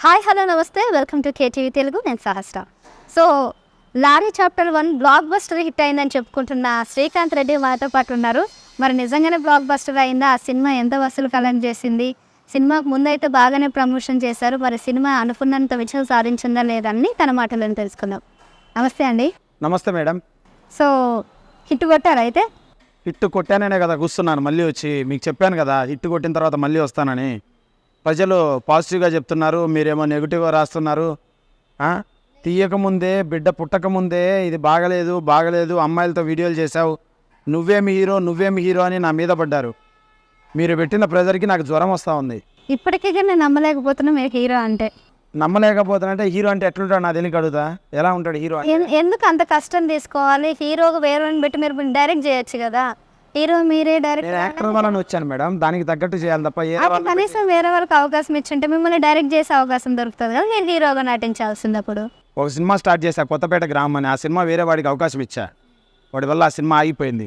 Hi hello నమస్తే welcome to KTV Telugu. నేను Sahasra. So lorry chapter 1 blockbuster hit అయిందని చెప్పుకుంటున్న శ్రీకాంత్ రెడ్డి మాతో పాటు ఉన్నారు. మరి నిజంగానే బ్లాక్ బస్టర్ అయిందా? ఆ సినిమా ఎంత వసూలు కలెక్ట్ చేసింది? సినిమాకు ముందైతే బాగానే ప్రమోషన్ చేశారు. మరి సినిమా అనుకున్నంత విజయం సాధించిందా లేదని తన మాటలను తెలుసుకుందాం. నమస్తే అండి. నమస్తే మేడం. సో హిట్ కొట్టారు అయితే? హిట్ కొట్టాననే కదా కూర్చున్నాను. మళ్ళీ వచ్చి మీకు చెప్పాను కదా హిట్ కొట్టిన తర్వాత మళ్ళీ వస్తానని. ప్రజలు పాజిటివ్గా చెప్తున్నారు, మీరేమో నెగిటివ్గా రాస్తున్నారు. తీయకముందే బిడ్డ పుట్టకముందే ఇది బాగలేదు అమ్మాయిలతో వీడియోలు చేశావు, నువ్వేమి హీరో అని నా మీద పడ్డారు. మీరు పెట్టిన ప్రెజర్కి నాకు జ్వరం వస్తూ ఉంది. ఇప్పటికీ నేను నమ్మలేకపోతున్నా మీరు హీరో అంటే. నమ్మలేకపోతానంటే హీరో అంటే ఎట్లుంటాడు నా తెలియక అడుగుతా. ఎలా ఉంటాడు హీరో? ఎందుకు అంత కష్టం తీసుకోవాలి? హీరోగా వేరే పెట్టి మీరు డైరెక్ట్ చేయొచ్చు కదా. హీరో మీరే డైరెక్ట్. నేను యాక్టర్ వల్ల వచ్చాను మేడం, దానికి తగ్గట్టు చేయాలి తప్ప కనీసం వేరే వాళ్ళకి అవకాశం ఇచ్చింటే మిమ్మల్ని డైరెక్ట్ చేసే అవకాశం దొరుకుతుంది కదా. మీరు హీరోగా నటించాల్సింది. అప్పుడు ఒక సినిమా స్టార్ట్ చేశా, కొత్తపేట గ్రామం అని. ఆ సినిమా వేరే వాడికి అవకాశం ఇచ్చా, వాడి వల్ల ఆ సినిమా ఆగిపోయింది.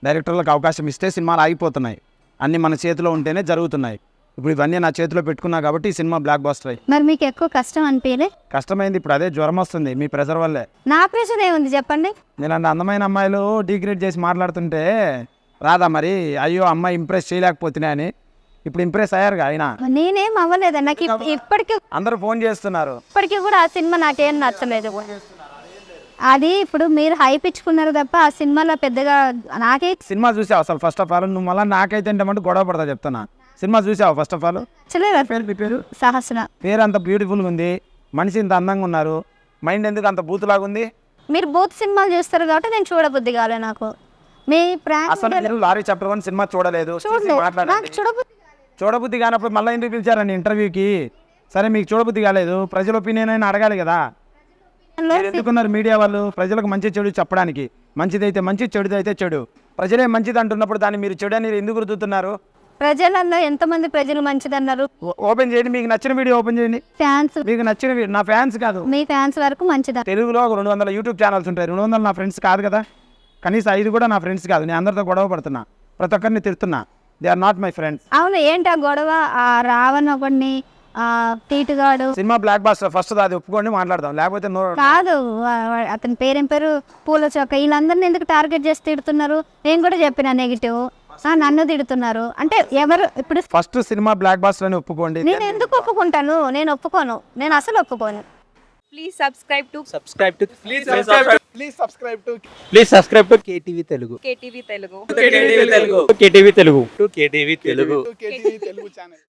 డైరెక్టర్లకు అవకాశం ఇస్తే సినిమాలు ఆగిపోతున్నాయి. అన్నీ మన చేతిలో ఉంటేనే జరుగుతున్నాయి. ఇప్పుడు ఇవన్నీ నా చేతిలో పెట్టుకున్నా కాబట్టి ఈ సినిమా బ్లాక్ బస్టర్ అయ్యి. మరి మీకు ఎక్కువ కష్టం అనిపించలే? కష్టమైంది. ఇప్పుడు అదే జ్వరం వస్తుంది మీ ప్రెజర్ వల్లే. నా ప్రెషర్ ఏముంది చెప్పండి? నేను అంత అందమైన అమ్మాయిలు డిగ్రేడ్ చేసి మాట్లాడుతుంటే రాదా మరి? అయ్యో అమ్మాయి ఇంప్రెస్ చేయలేకపోతున్నా అని. ఇప్పుడు ఇంప్రెస్ అయ్యారుగా ఆయన. నేనేం అవ్వలేదు. నాకు ఇప్పటికీ అందరూ ఫోన్ చేస్తున్నారు. ఇప్పటికీ కూడా ఆ సినిమా నాకేం నచ్చలేదు. అది ఇప్పుడు మీరు హైప్ ఇచ్చుకున్నారు తప్ప ఆ సినిమాలో పెద్దగా నాకే. సినిమా చూసావు అసలు? ఫస్ట్ ఆఫ్ ఆల్ నువ్వు మళ్ళీ నాకైతే ఏంటంటే గొడవ పడతా చెప్తున్నా. సినిమా చూసావు ఫస్ట్ ఆఫ్ ఆల్? నచ్చలేదు. మీ పేరు సహస్ర. పేరు అంత బ్యూటిఫుల్గా ఉంది, మనిషి ఇంత అందంగా ఉన్నారు, మైండ్ ఎందుకు అంత బూతులాగా ఉంది? మీరు బూత్ సినిమాలు చూస్తారు కాబట్టి నేను చూడబుద్ధి కాలే. నాకు మీ అసలు మీరు లారీ చాప్టర్ 1 సినిమా చూడలేదు. చూడబుద్ధి కానప్పుడు మళ్ళీ ఎందుకు పిలిచారండి ఇంటర్వ్యూకి? సరే మీకు చూడబుద్ధి కాలేదు, ప్రజల ఒపీనియన్ అయినా అడగాలి కదా. ఎందుకున్నారు మీడియా వాళ్ళు? ప్రజలకు మంచి చెడు చెప్పడానికి. మంచిదైతే మంచి, చెడుదైతే చెడు. ప్రజలే మంచిది అంటున్నప్పుడు దాన్ని మీరు చెడు అని ఎందుకు రుద్దుతున్నారు? ప్రజలలో ఎంతమంది ప్రజలు మంచిదన్నారు? ఓపెన్ చేయండి, మీకు నచ్చిన వీడియో ఓపెన్ చేయండి. ఫ్యాన్స్ మీకు నచ్చిన వీడియో. నా ఫ్యాన్స్ కాదు, మీ ఫ్యాన్స్ వరకు మంచిదా? తెలుగులో ఒక 200 యూట్యూబ్ ఛానల్స్ ఉంటాయి. 200 నా ఫ్రెండ్స్ కాదు కదా. కనీసం 5 కూడా నా ఫ్రెండ్స్ కాదు. నేను అందరితో గొడవ పడుతున్నా, ప్రతి ఒక్కరిని తిడుతున్నా. They are not my friends. అవును, ఏంటి ఆ గొడవ? ఆ రావణ్ ఒకడిని తీటుగాడు. సినిమా బ్లాక్ బాస్టర్ ఫస్ట్ అది ఒప్పుకోండి, మాట్లాడదాం. లేకపోతే కాదు, అతని పేరేం పేరు, పూల చొక్క. వీళ్ళందరినీ ఎందుకు టార్గెట్ చేసి తిడుతున్నారు? నేను కూడా చెప్పిన నెగిటివ్, నన్ను తిడుతున్నారు అంటే ఎవరు? ఇప్పుడు ఫస్ట్ సినిమా బ్లాక్ బాస్టర్ అని ఒప్పుకోండి. నేను ఎందుకు ఒప్పుకుంటాను? నేను ఒప్పుకోను, నేను అసలు ఒప్పుకోను. Please subscribe to KTV Telugu. KTV Telugu. KTV Telugu. KTV Telugu channel.